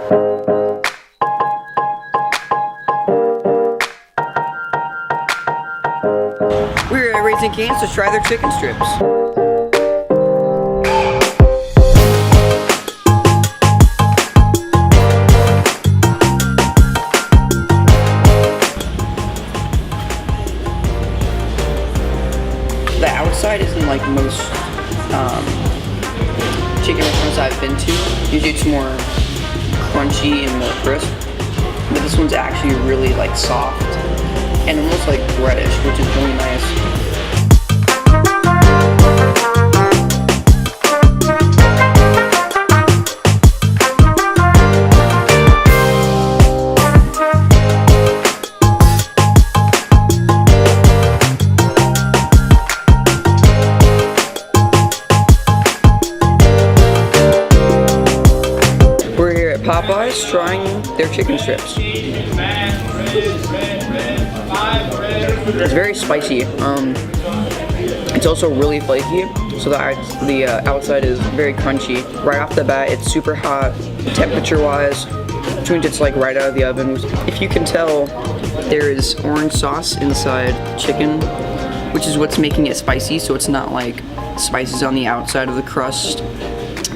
We're at Raising Cane's to try their chicken strips. The outside isn't like most chicken restaurants I've been to. Usually it's more crunchy and more crisp, but this one's actually really like soft and almost like reddish, which is really nice. Popeyes trying their chicken strips. It's very spicy. It's also really flaky, so the outside is very crunchy. Right off the bat, it's super hot, temperature-wise, which means it's like right out of the oven. If you can tell, there is orange sauce inside chicken, which is what's making it spicy, so it's not like spices on the outside of the crust.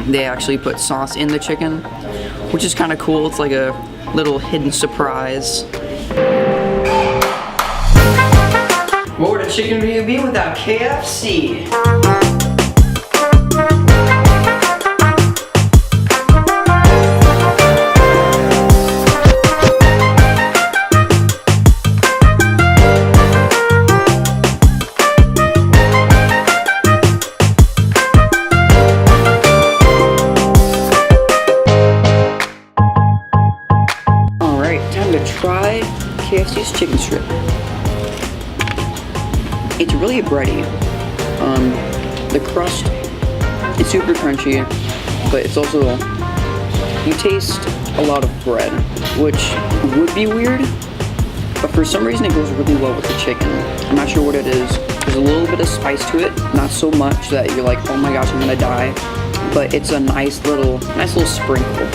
They actually put sauce in the chicken, which is kind of cool. It's like a little hidden surprise. What would a chicken video be without KFC? Try KFC's chicken strip. It's really bready. The crust is super crunchy, but it's also, you taste a lot of bread, which would be weird, but for some reason it goes really well with the chicken. I'm not sure what it is. There's a little bit of spice to it, not so much that you're like, oh my gosh, I'm gonna die, but it's a nice little sprinkle.